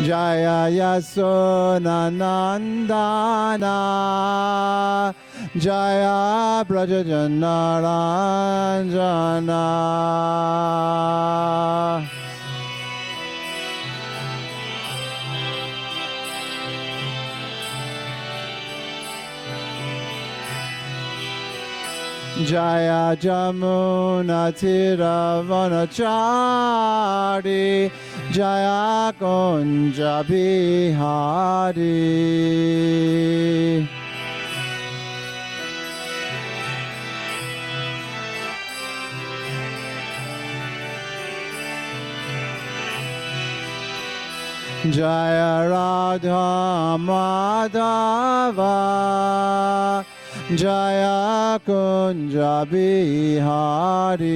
Jaya Yasunanandana Jaya Brajajanaranjana. Jaya Jamuna Tiravanachari Jaya Kunja Bihari. Jaya Radha Madhava Jaya Kunja Bihari.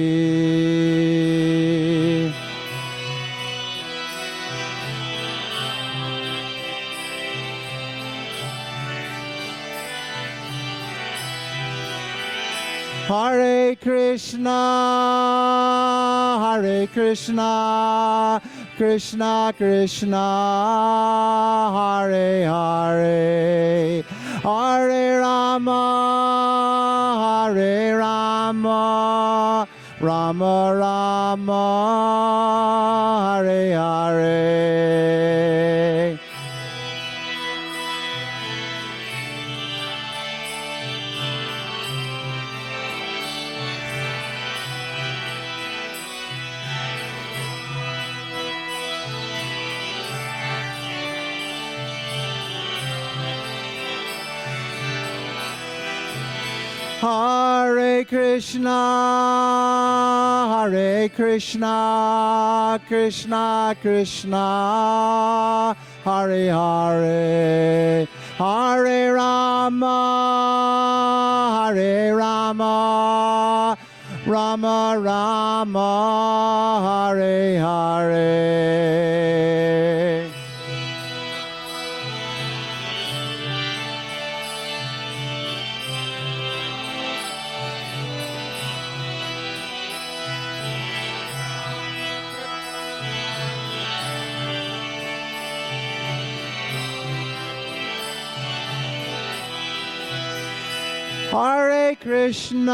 Hare Krishna, Hare Krishna, Krishna Krishna, Hare Hare, Hare Rama, Hare Rama, Rama Rama, Hare Hare. Hare Krishna, Hare Krishna, Krishna Krishna, Hare Hare, Hare Rama, Hare Rama, Rama Rama, Hare Hare. Hare Krishna,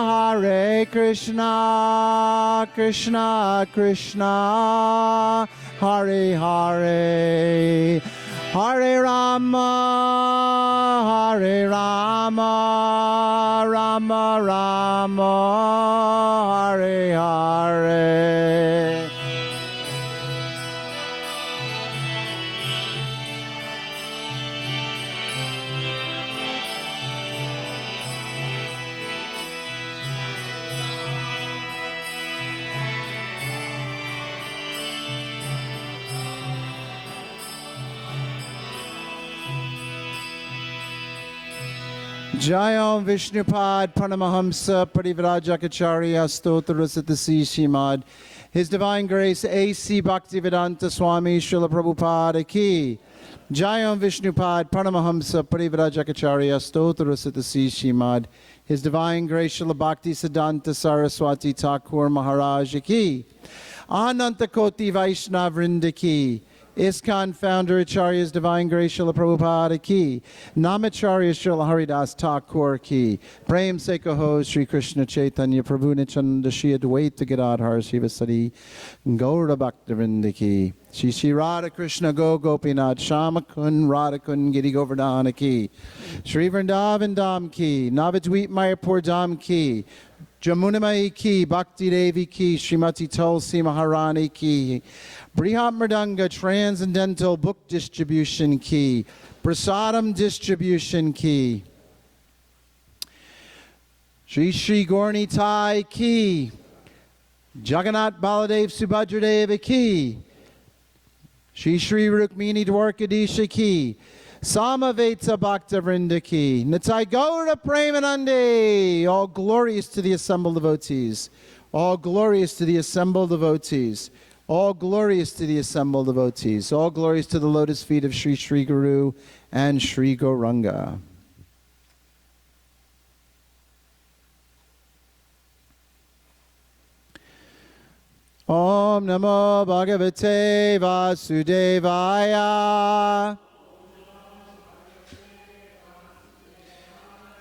Hare Krishna, Krishna Krishna, Hare Hare, Hare Rama, Hare Rama, Rama Rama, Hare Hare. Jayam Vishnupad Pranamahamsa Parivrajakacharya Stotrasatasi Shimad. His Divine Grace A.C. Bhaktivedanta Swami Srila Prabhupada Ki. Jayam Vishnupad Pranamahamsa Parivrajakacharya Stotrasatasi Shimad. His Divine Grace Srila Bhakti Siddhanta Saraswati Thakur Maharaj Ki. Ananta Koti Vaishnav Vrinda Ki. ISKCON founder Acharya's Divine Grace Srila Prabhupada Ki. Namacharya Srila Haridas Thakur Ki. Prem Sekaho Sri Krishna Chaitanya Prabhu Nityananda Shri Advaita Gadadhar Srivasadi Gaura Bhaktivinoda Ki. Shri Shri Radha Krishna Go Gopinath Shamakun Radhakun Giri Govardhana Ki. Shri Vrindavan Dham Ki. Navadweep Mayapur Dham Ki. Jamunamai Ki. Bhakti Devi Ki. Srimati Tulsi Maharani Ki. Brihat Mridanga Transcendental Book Distribution Key. Prasadam Distribution Key. Shri Shri Gorni Tai Key. Jagannath Baladev Subhadradeva Key. Shri Shri Rukmini Dwarkadisha Key. Samaveta Bhakta Vrinda Key. Nitai Gaura Premanande. All glorious to the assembled devotees. All glorious to the assembled devotees. All glorious to the assembled devotees. All glorious to the lotus feet of Sri Sri Guru and Sri Gauranga. Om Om Namo Bhagavate Vasudevaya.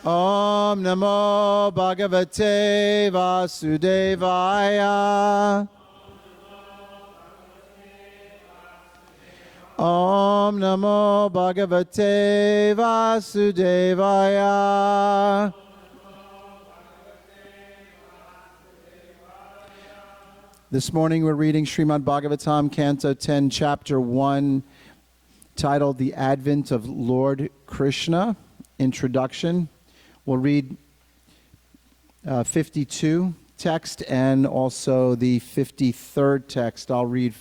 Om Namo Bhagavate Vasudevaya. Om Namo Bhagavate Vasudevaya. This morning we're reading Srimad Bhagavatam, Canto 10, Chapter 1, titled The Advent of Lord Krishna, Introduction. We'll read 52 text and also the 53rd text. I'll read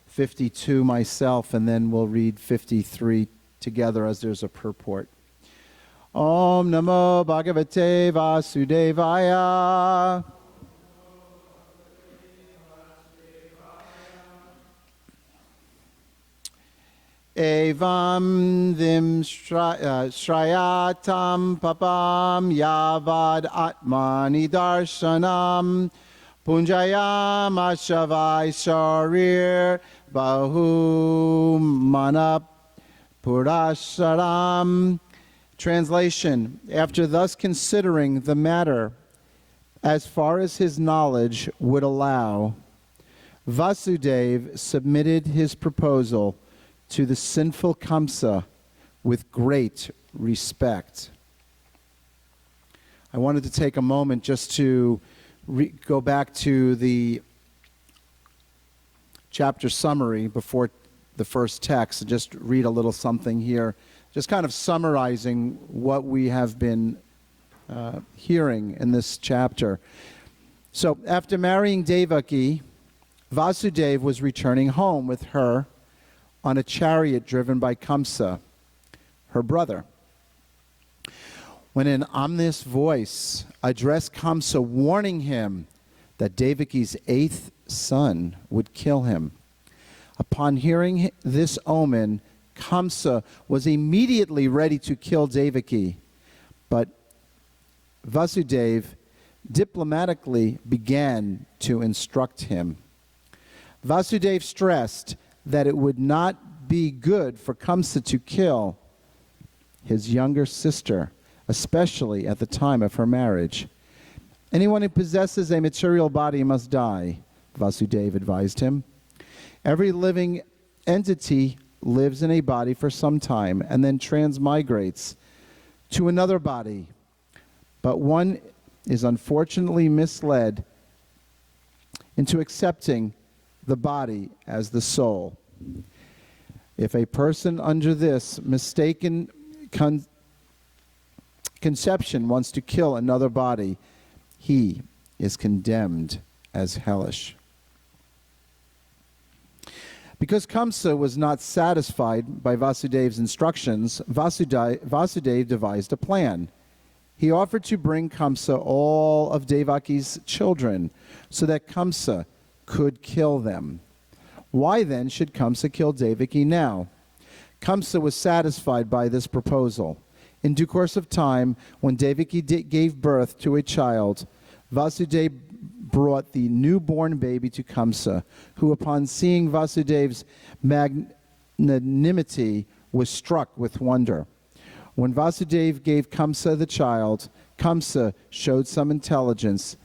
52 myself, and then we'll read 53 together as there's a purport. Om Namo Bhagavate Vasudevaya. Evam dim shrayatam papam yavad atmani darshanam punjayam ashavai sharir bahu manap purasharam. Translation: After thus considering the matter as far as his knowledge would allow, Vasudeva submitted his proposal to the sinful Kamsa with great respect. I wanted to take a moment just to go back to the chapter summary before the first text and just read a little something here, just kind of summarizing what we have been hearing in this chapter. So after marrying Devaki, Vasudeva was returning home with her on a chariot driven by Kamsa, her brother, when an ominous voice addressed Kamsa, warning him that Devaki's 8th son would kill him. Upon hearing this omen, Kamsa was immediately ready to kill Devaki, but Vasudeva diplomatically began to instruct him. Vasudeva stressed that it would not be good for Kamsa to kill his younger sister, especially at the time of her marriage. Anyone who possesses a material body must die, Vasudeva advised him. Every living entity lives in a body for some time and then transmigrates to another body. But one is unfortunately misled into accepting the body as the soul. If a person under this mistaken conception wants to kill another body, he is condemned as hellish. Because Kamsa was not satisfied by Vasudeva's instructions, Vasudeva devised a plan. He offered to bring Kamsa all of Devaki's children so that Kamsa could kill them. Why then should Kamsa kill Devaki now? Kamsa was satisfied by this proposal. In due course of time, when Devaki gave birth to a child, Vasudeva brought the newborn baby to Kamsa, who upon seeing Vasudeva's magnanimity was struck with wonder. When Vasudeva gave Kamsa the child, Kamsa showed some intelligence,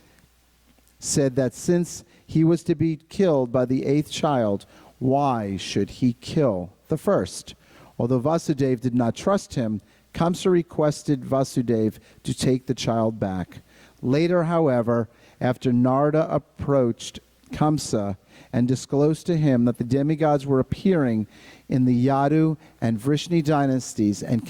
said that since he was to be killed by the 8th child, why should he kill the first? Although Vasudeva did not trust him, Kamsa requested Vasudeva to take the child back. Later, however, after Narada approached Kamsa and disclosed to him that the demigods were appearing in the Yadu and Vrishni dynasties and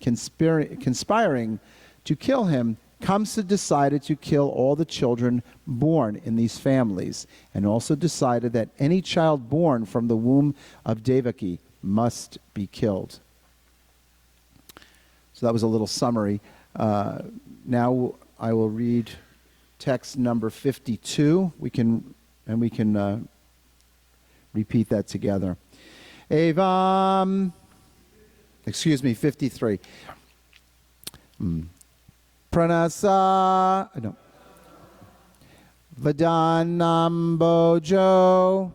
conspiring to kill him, Kamsa decided to kill all the children born in these families, and also decided that any child born from the womb of Devaki must be killed. So that was a little summary. Now I will read text number 52. We can repeat that together. Evam, 53. Pranasa, no. Vadanambojo,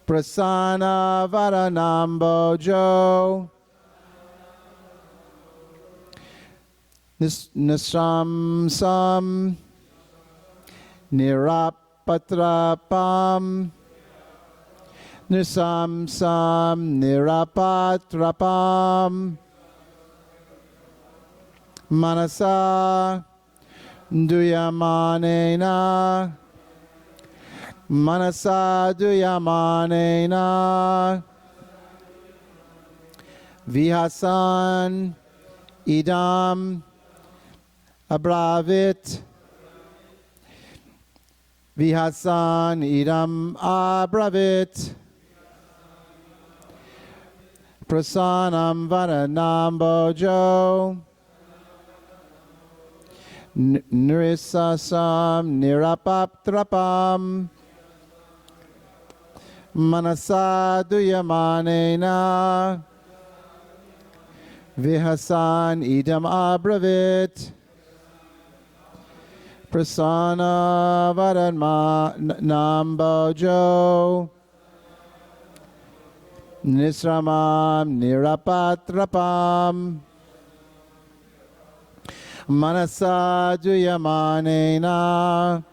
Prasanna Vadanambojo, Nisramsam, Nirapatrapam, Nisamsam, Nirapatrapam, Manasa, Duyamanena, Manasa Duyamanena, Vihasan, Idam, Abravit, Vihasan, Idam, Abravit, Prasanam Vadanambojo, Nirisasam Nirapaptrapam, Manasa Duyamanena, Vihasan Idam Abravit, Prasanna Vadanambojo, Nisramam Nirapatrapam, Manasa Duyamanena,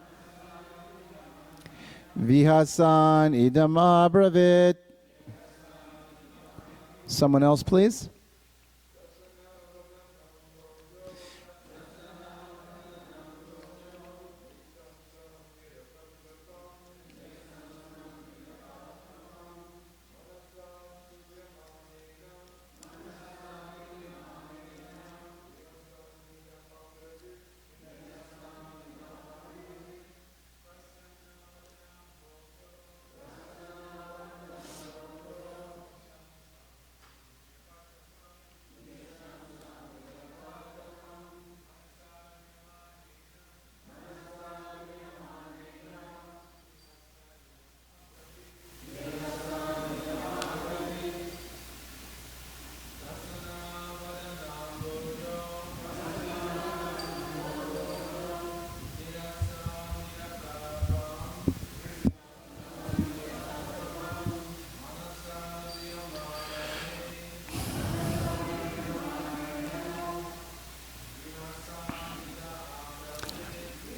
Vihasan Idam Abravit. Someone else, please.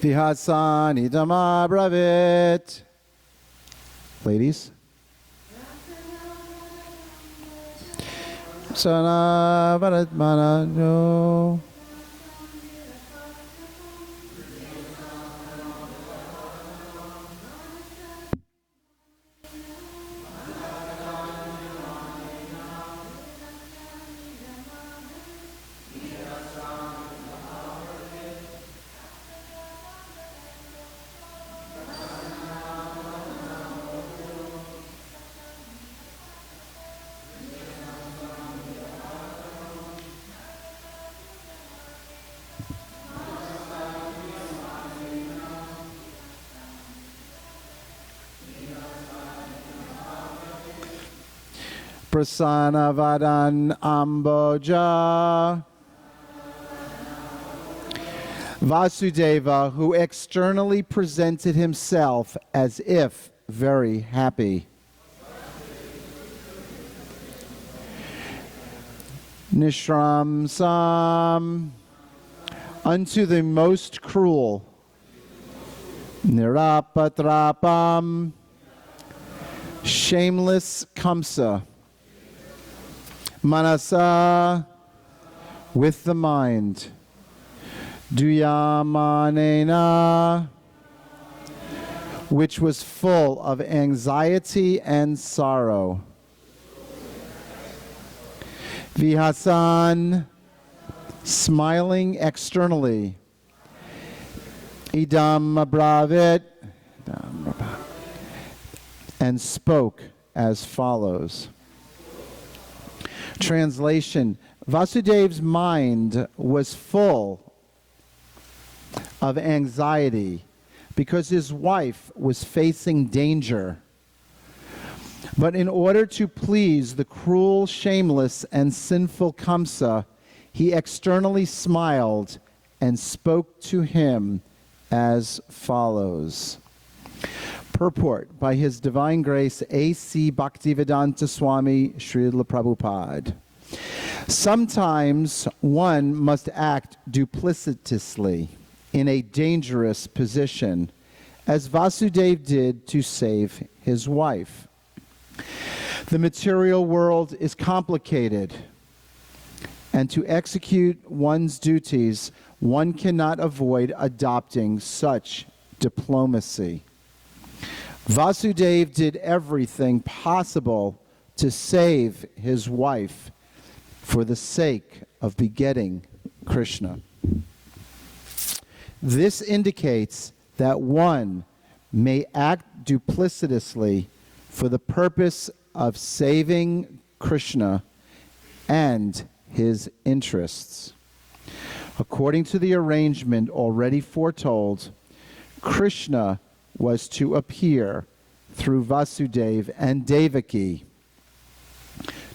Vihasan Idam Abravit. Ladies. Sana Varadmana no. Prasanna Vadanamboja. Vasudeva, who externally presented himself as if very happy. Nishramsam, unto the most cruel. Nirapatrapam, shameless Kamsa. Manasa, with the mind. Duyamanena, which was full of anxiety and sorrow. Vihasan, smiling externally. Idam Abravit, and spoke as follows. Translation: Vasudev's mind was full of anxiety because his wife was facing danger. But in order to please the cruel, shameless, and sinful Kamsa, he externally smiled and spoke to him as follows. Purport by His Divine Grace A.C. Bhaktivedanta Swami Srila Prabhupada. Sometimes one must act duplicitously in a dangerous position, as Vasudeva did to save his wife. The material world is complicated, and to execute one's duties, one cannot avoid adopting such diplomacy. Vasudeva did everything possible to save his wife for the sake of begetting Krishna. This indicates that one may act duplicitously for the purpose of saving Krishna and his interests. According to the arrangement already foretold, Krishna was to appear through Vasudeva and Devaki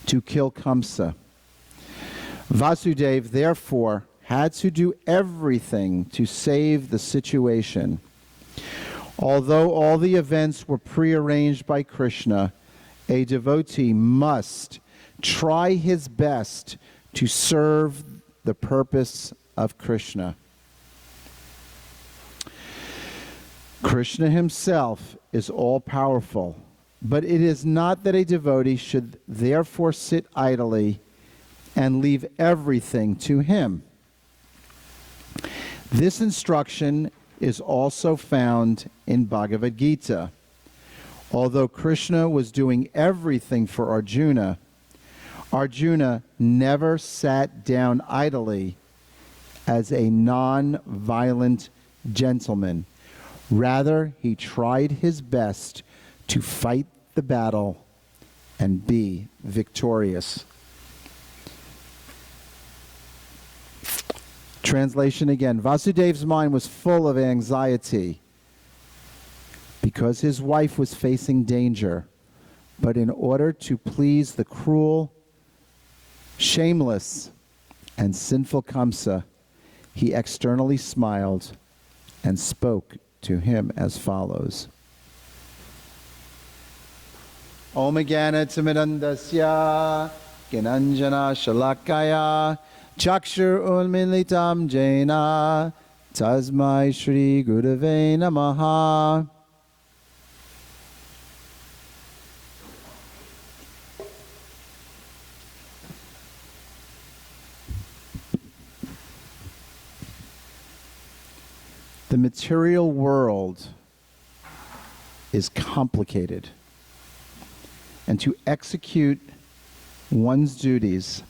to kill Kamsa. Vasudeva, therefore, had to do everything to save the situation. Although all the events were prearranged by Krishna, a devotee must try his best to serve the purpose of Krishna. Krishna himself is all-powerful, but it is not that a devotee should therefore sit idly and leave everything to him. This instruction is also found in Bhagavad Gita. Although Krishna was doing everything for Arjuna, Arjuna never sat down idly as a non-violent gentleman. Rather, he tried his best to fight the battle and be victorious. Translation again. Vasudeva's mind was full of anxiety because his wife was facing danger. But in order to please the cruel, shameless, and sinful Kamsa, he externally smiled and spoke to him as follows. Om Jnana Timidandasya Gyananjana Shalakaya Chakshur Unmilitam Jena Tasmai Shri Gurave Namaha. The material world is complicated, and to execute one's duties,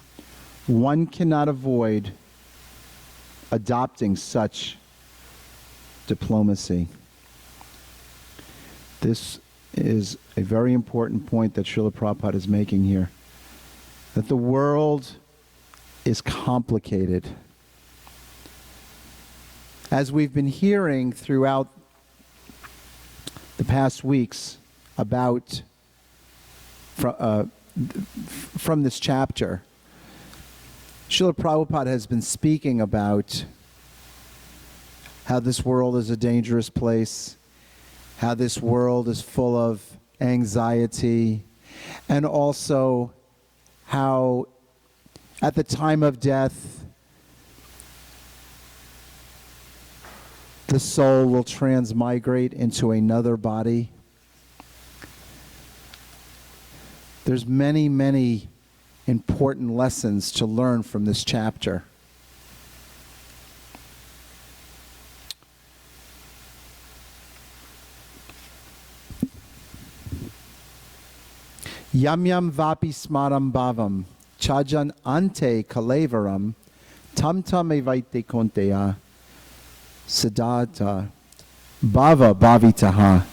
one cannot avoid adopting such diplomacy. This is a very important point that Srila Prabhupada is making here, that the world is complicated. As we've been hearing throughout the past weeks about from this chapter, Srila Prabhupada has been speaking about how this world is a dangerous place, how this world is full of anxiety, and also how at the time of death, the soul will transmigrate into another body. There's many, many important lessons to learn from this chapter. Yam yam vapi smaram bhavam chajan ante kalevaram tam tam evaite konteya Siddhartha Bhava Bhavitaha.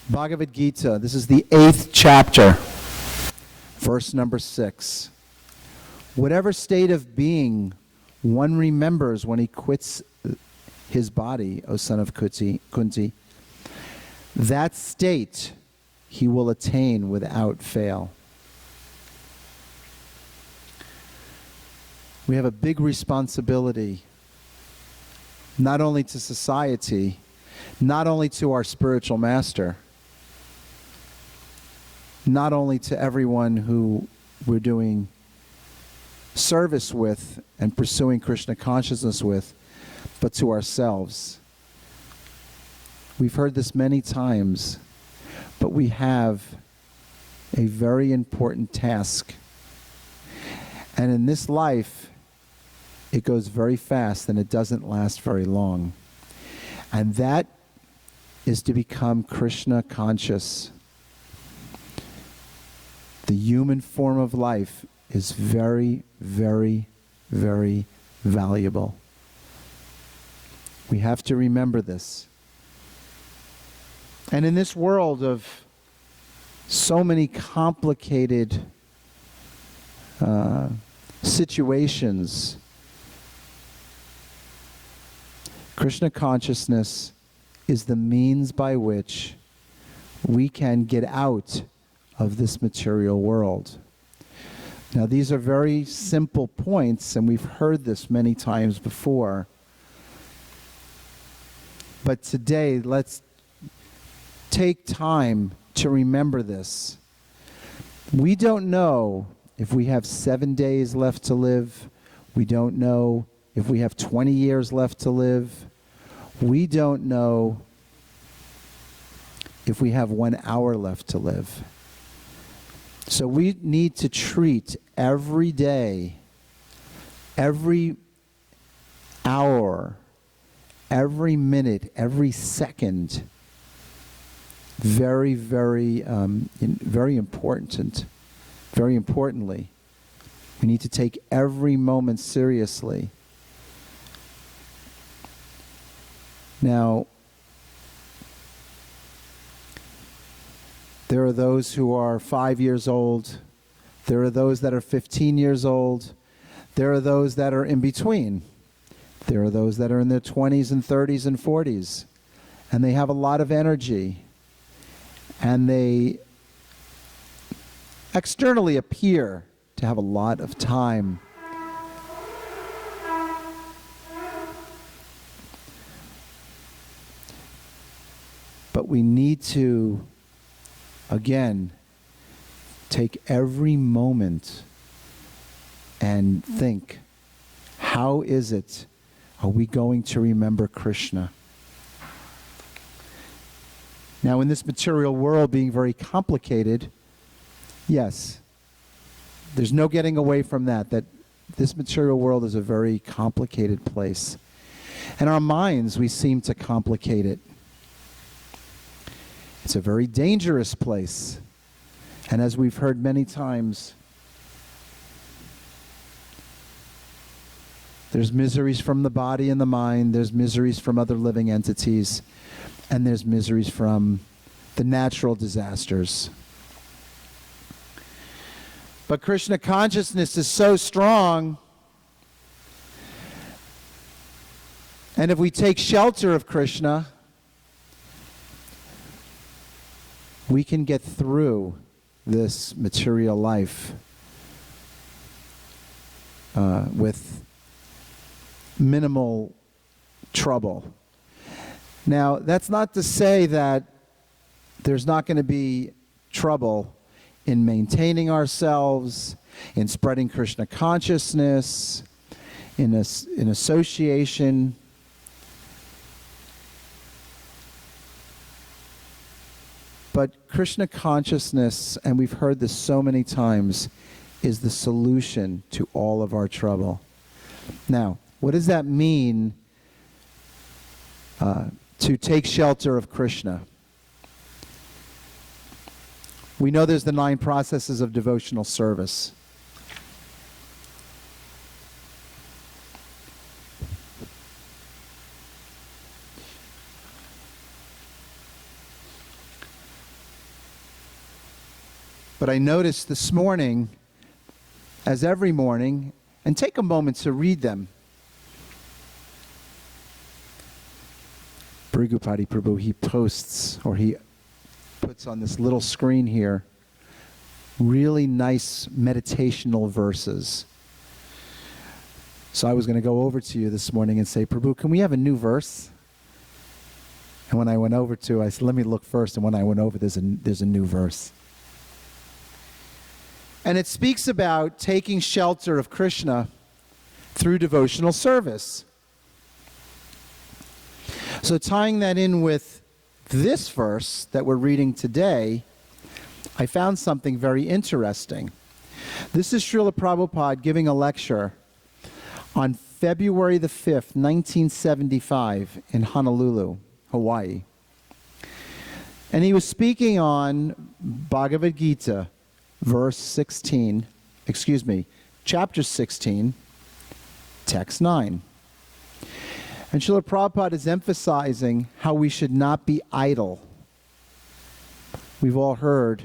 Bhagavad Gita, this is the 8th chapter, verse number 6. Whatever state of being one remembers when he quits his body, O son of Kunti, that state he will attain without fail. We have a big responsibility not only to society, not only to our spiritual master, not only to everyone who we're doing service with and pursuing Krishna consciousness with, but to ourselves. We've heard this many times, but we have a very important task. And in this life, it goes very fast and it doesn't last very long. And that is to become Krishna conscious. The human form of life is very, very, very valuable. We have to remember this. And in this world of so many complicated situations, Krishna consciousness is the means by which we can get out of this material world. Now, these are very simple points, and we've heard this many times before. But today, let's take time to remember this. We don't know if we have 7 days left to live. We don't know if we have 20 years left to live. We don't know if we have 1 hour left to live. So we need to treat every day, every hour, every minute, every second very, very, very important. Very importantly, we need to take every moment seriously. Now, there are those who are 5 years old. There are those that are 15 years old. There are those that are in between. There are those that are in their 20s and 30s and 40s. And they have a lot of energy. And they externally appear to have a lot of time. But we need to, again, take every moment and think, how is it, are we going to remember Krishna? Now, in this material world being very complicated, yes, there's no getting away from that this material world is a very complicated place. And our minds, we seem to complicate it. It's a very dangerous place. And as we've heard many times, there's miseries from the body and the mind, there's miseries from other living entities, and there's miseries from the natural disasters. But Krishna consciousness is so strong, and if we take shelter of Krishna, we can get through this material life with minimal trouble. Now, that's not to say that there's not going to be trouble in maintaining ourselves, in spreading Krishna consciousness, in association. But Krishna consciousness, and we've heard this so many times, is the solution to all of our trouble. Now, what does that mean to take shelter of Krishna? We know there's the 9 processes of devotional service. But I noticed this morning, as every morning, and take a moment to read them. Brigupati Prabhu, he posts, or he puts on this little screen here, really nice meditational verses. So I was going to go over to you this morning and say, Prabhu, can we have a new verse? And when I went over to, I said, let me look first. And when I went over, there's a new verse. And it speaks about taking shelter of Krishna through devotional service. So tying that in with this verse that we're reading today, I found something very interesting. This is Srila Prabhupada giving a lecture on February the 5th, 1975 in Honolulu, Hawaii. And he was speaking on Bhagavad Gita, chapter 16, text 9. And Srila Prabhupada is emphasizing how we should not be idle. We've all heard,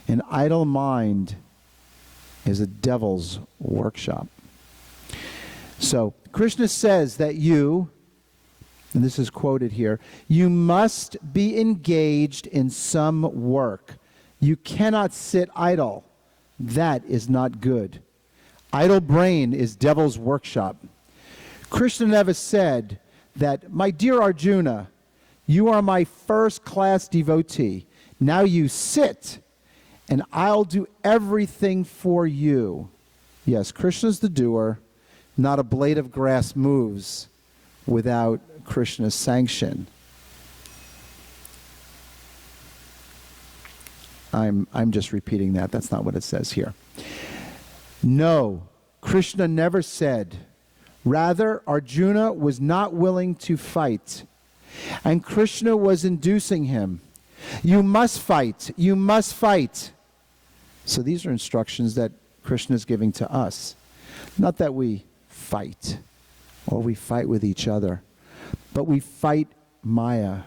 an idle mind is a devil's workshop. So, Krishna says that you, and this is quoted here, you must be engaged in some work. You cannot sit idle. That is not good. Idle brain is devil's workshop. Krishna never said that, my dear Arjuna, you are my first-class devotee. Now you sit, and I'll do everything for you. Yes, Krishna's the doer. Not a blade of grass moves without Krishna's sanction. I'm just repeating that. That's not what it says here. No, Krishna never said. Rather, Arjuna was not willing to fight, and Krishna was inducing him. You must fight. You must fight. So these are instructions that Krishna is giving to us. Not that we fight or we fight with each other, but we fight Maya.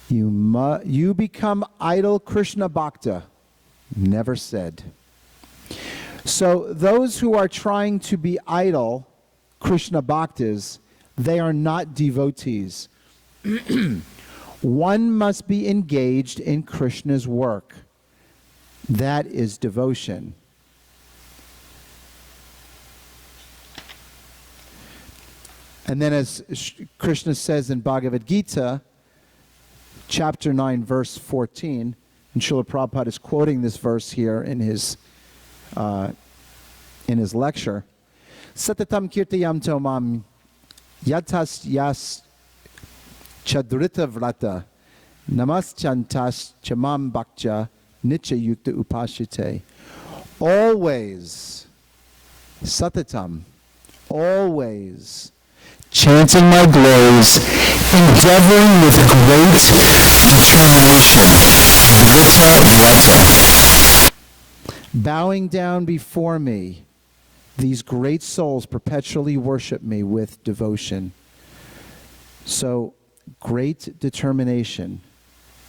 You become idle Krishna Bhakta. Never said. So those who are trying to be idle Krishna Bhaktas, they are not devotees. One must be engaged in Krishna's work. That is devotion. And then as Krishna says in Bhagavad Gita, chapter 9, verse 14, and Srila Prabhupada is quoting this verse here in his lecture, Satatam kirtayam tomam yatas yas chadrita vrata namaschantas chamam bhakcha nitya yukta upashite. Always, satatam, always, chanting my glories, endeavoring with great determination, bowing down before me, these great souls perpetually worship me with devotion. So, great determination.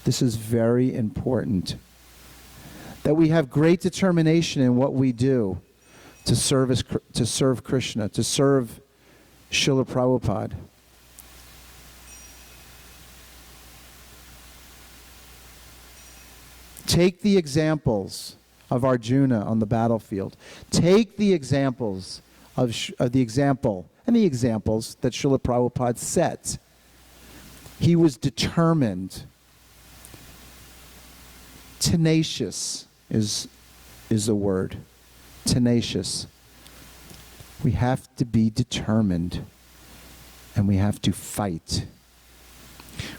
This is very important. That we have great determination in what we do to serve Krishna, to serve Srila Prabhupada. Take the examples of Arjuna on the battlefield. Take the examples of the examples that Srila Prabhupada set. He was determined. Tenacious is a word. Tenacious. We have to be determined, and we have to fight.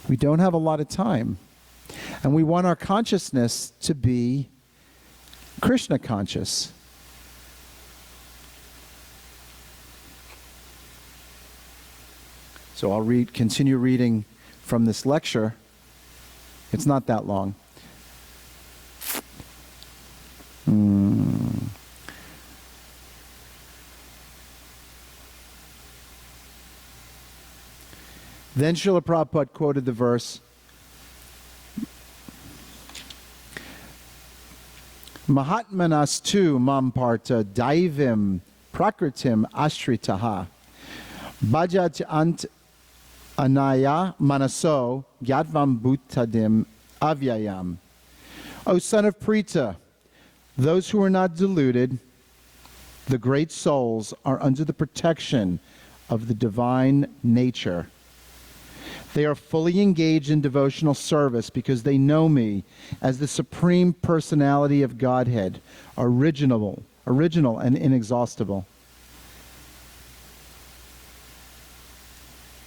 We don't have a lot of time, and we want our consciousness to be Krishna conscious. So I'll continue reading from this lecture. It's not that long. Then Srila Prabhupada quoted the verse, Mahatmanas tu mamparta daivim prakritim ashritaha bhajat ant anaya manaso gyatvam bhutadim avyayam. O son of Prita, those who are not deluded The great souls are under the protection of the divine nature. They are fully engaged in devotional service because they know me as the supreme personality of Godhead, original and inexhaustible.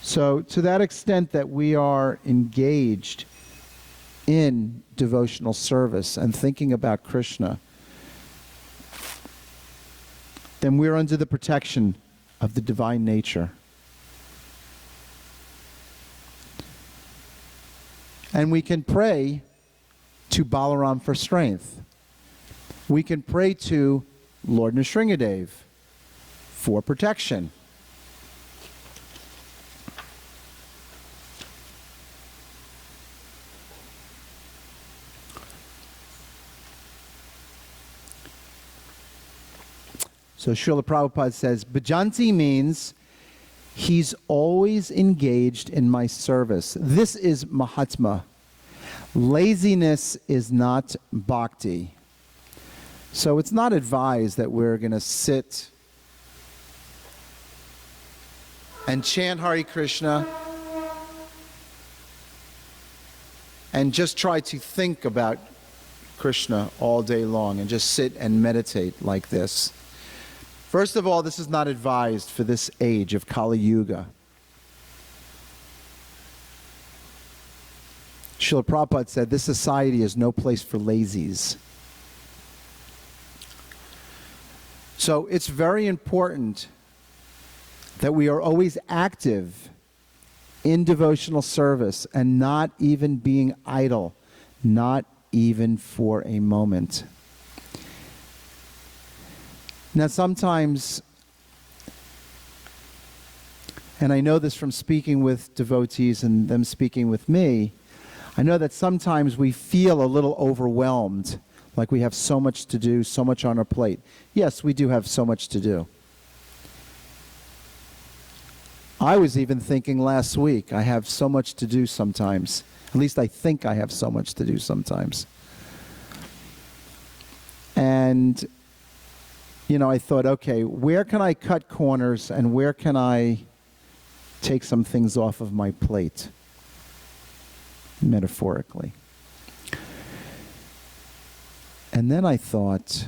So to that extent that we are engaged in devotional service and thinking about Krishna, then we're under the protection of the divine nature. And we can pray to Balaram for strength. We can pray to Lord Nrsingadev for protection. So Srila Prabhupada says, Bhajanti means he's always engaged in my service. This is Mahatma. Laziness is not bhakti. So it's not advised that we're going to sit and chant Hare Krishna and just try to think about Krishna all day long and just sit and meditate like this. First of all, this is not advised for this age of Kali Yuga. Srila Prabhupada said, this society is no place for lazies. So it's very important that we are always active in devotional service and not even being idle, not even for a moment. Now sometimes, and I know this from speaking with devotees and them speaking with me, I know that sometimes we feel a little overwhelmed, like we have so much to do, so much on our plate. Yes, we do have so much to do. I was even thinking last week, I have so much to do sometimes. At least I think I have so much to do sometimes. And I thought, okay, where can I cut corners and where can I take some things off of my plate, metaphorically? And then I thought,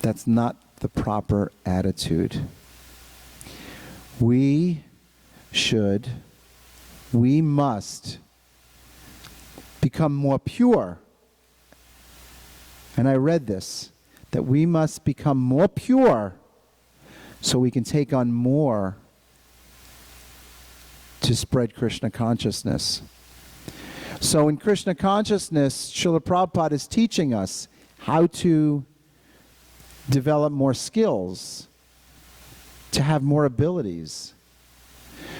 that's not the proper attitude. We must become more pure. And I read this, that we must become more pure so we can take on more to spread Krishna consciousness. So in Krishna consciousness, Srila Prabhupada is teaching us how to develop more skills, to have more abilities.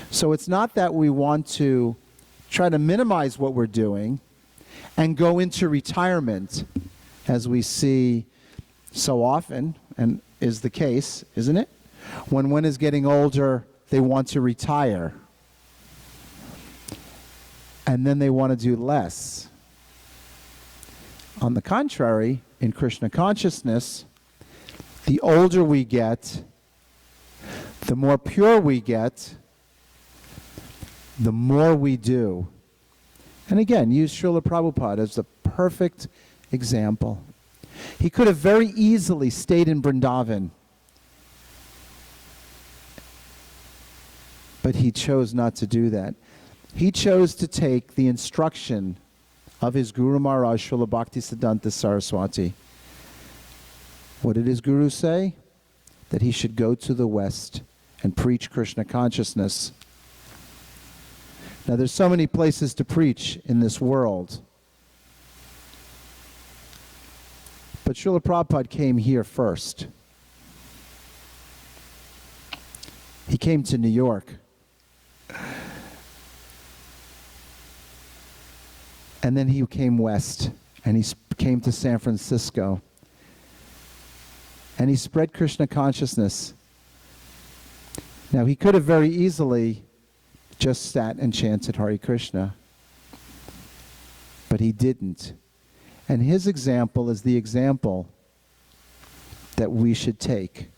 So it's not that we want to try to minimize what we're doing and go into retirement, as we see so often, and is the case, isn't it? When one is getting older, they want to retire. And then they want to do less. On the contrary, in Krishna consciousness, the older we get, the more pure we get, the more we do. And again, use Srila Prabhupada as the perfect example. He could have very easily stayed in Vrindavan, but he chose not to do that. He chose to take the instruction of his Guru Maharaj, Srila Bhaktisiddhanta Saraswati. What did his Guru say? That he should go to the West and preach Krishna consciousness. Now there's so many places to preach in this world. But Srila Prabhupada came here first. He came to New York. And then he came west, and he came to San Francisco. And he spread Krishna consciousness. Now, he could have very easily just sat and chanted Hare Krishna. But he didn't. And his example is the example that we should take.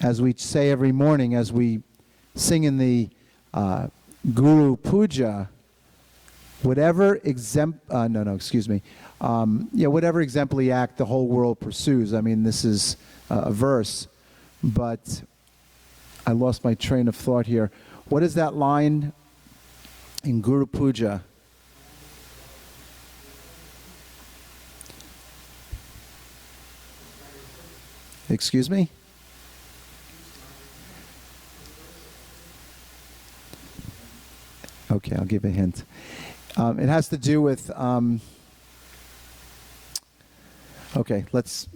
As we say every morning, as we sing in the Guru Puja, whatever whatever exemplary act the whole world pursues. I mean, this is a verse, but I lost my train of thought here. What is that line in Guru Puja? Excuse me? Okay, I'll give a hint. It has to do with... okay,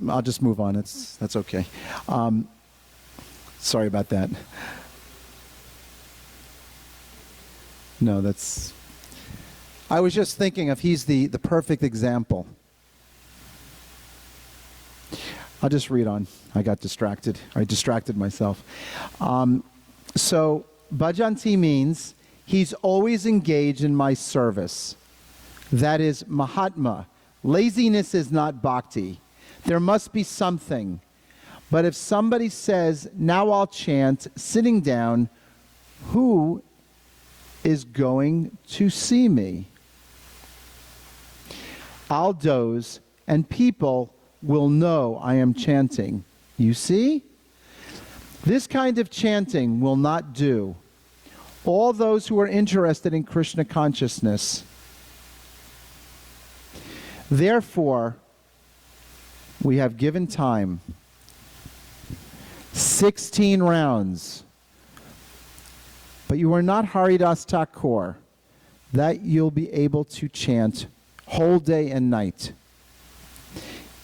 I'll just move on. That's okay. Sorry about that. No, I was just thinking if he's the perfect example. I'll just read on. I got distracted. I distracted myself. So, bhajanti means he's always engaged in my service. That is Mahatma. Laziness is not bhakti. There must be something. But if somebody says, now I'll chant, sitting down, who is going to see me? I'll doze, and people will know I am chanting. You see? This kind of chanting will not do. All those who are interested in Krishna consciousness. Therefore, we have given time, 16 rounds. But you are not Haridas Thakur, that you'll be able to chant whole day and night.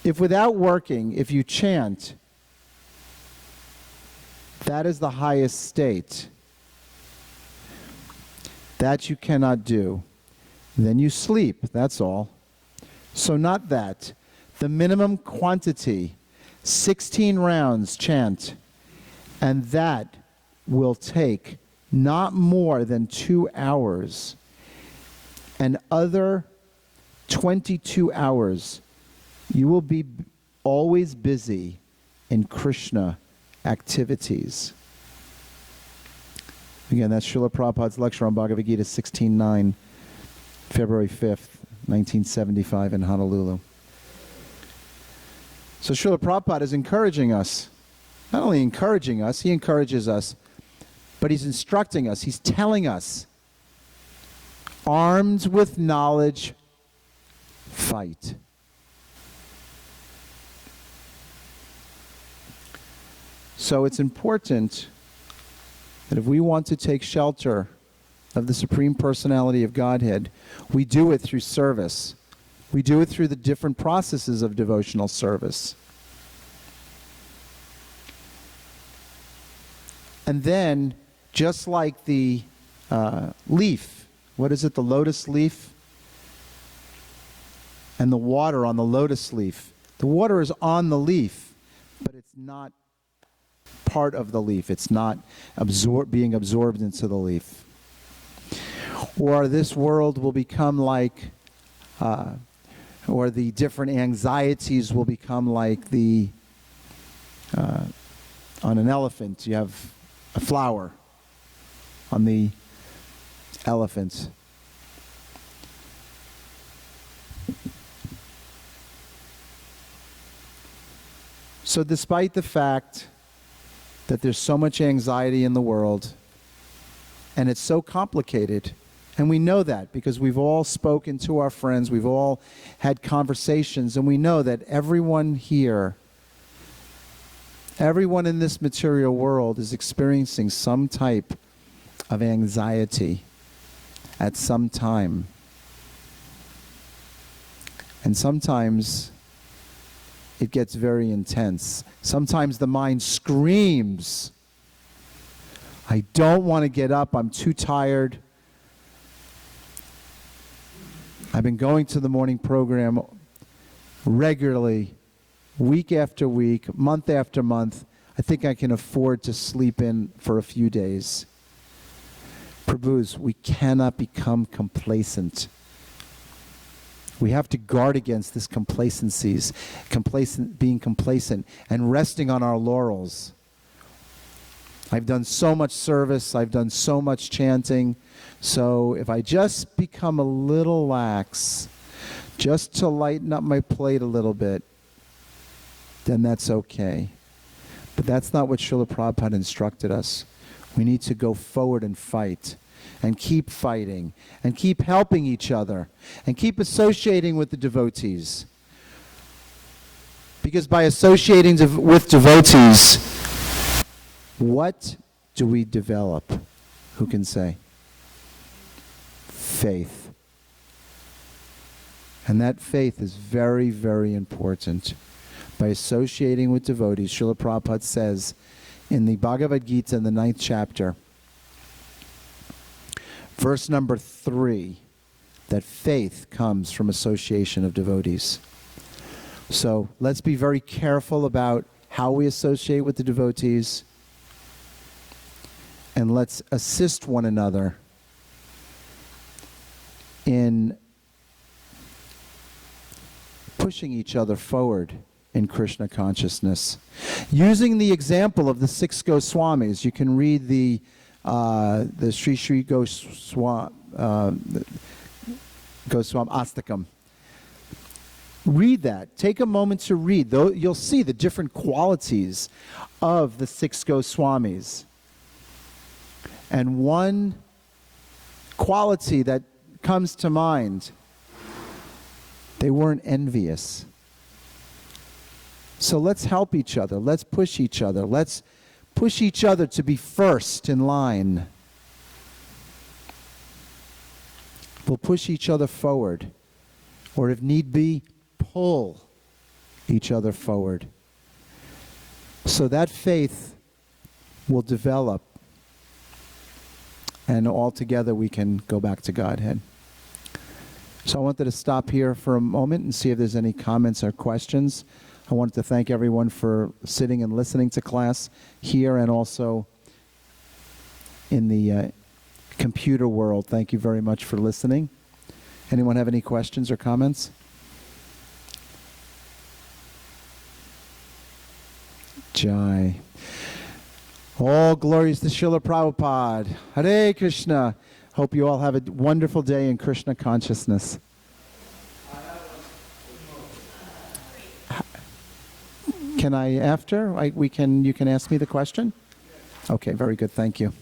If without working, if you chant, that is the highest state. That you cannot do. Then you sleep, that's all. So not that. The minimum quantity, 16 rounds chant, and that will take not more than 2 hours. And other 22 hours, you will be always busy in Krishna activities. Again, that's Srila Prabhupada's lecture on Bhagavad Gita 16:9, February 5th, 1975 in Honolulu. So Srila Prabhupada is encouraging us. Not only encouraging us, he encourages us, but he's instructing us. He's telling us, armed with knowledge, fight. So it's important that if we want to take shelter of the Supreme Personality of Godhead, we do it through service. We do it through the different processes of devotional service. And then, just like the leaf, what is it, the lotus leaf? And the water on the lotus leaf. The water is on the leaf, but it's not part of the leaf. It's not being absorbed into the leaf. Or this world will become like, or the different anxieties will become like the, on an elephant, you have a flower on the elephant. So despite the fact that there's so much anxiety in the world, and it's so complicated, and we know that because we've all spoken to our friends, we've all had conversations, and we know that everyone here, everyone in this material world is experiencing some type of anxiety at some time. And sometimes it gets very intense. Sometimes the mind screams, I don't want to get up, I'm too tired. I've been going to the morning program regularly, week after week, month after month. I think I can afford to sleep in for a few days. Prabhus, we cannot become complacent. We have to guard against this being complacent and resting on our laurels. I've done so much service, I've done so much chanting, so if I just become a little lax, just to lighten up my plate a little bit, then that's okay. But that's not what Srila Prabhupada instructed us. We need to go forward and fight, and keep fighting, and keep helping each other, and keep associating with the devotees. Because by associating with devotees, what do we develop? Who can say? Faith. And that faith is very, very important. By associating with devotees, Srila Prabhupada says in the Bhagavad Gita in the 9th chapter, verse number 3, that faith comes from association of devotees. So let's be very careful about how we associate with the devotees, and let's assist one another in pushing each other forward in Krishna consciousness. Using the example of the 6 Goswamis, you can read the Sri Goswam Astakam. Read that. Take a moment to read. You'll see the different qualities of the 6 Goswamis. And one quality that comes to mind, they weren't envious. So let's help each other. Let's push each other. Let's push each other to be first in line. We'll push each other forward. Or if need be, pull each other forward. So that faith will develop, and all together we can go back to Godhead. So I wanted to stop here for a moment and see if there's any comments or questions. I wanted to thank everyone for sitting and listening to class here and also in the computer world. Thank you very much for listening. Anyone have any questions or comments? Jai. All glories to Srila Prabhupada. Hare Krishna. Hope you all have a wonderful day in Krishna consciousness. Can I, after, you can ask me the question? Okay, very good. Thank you.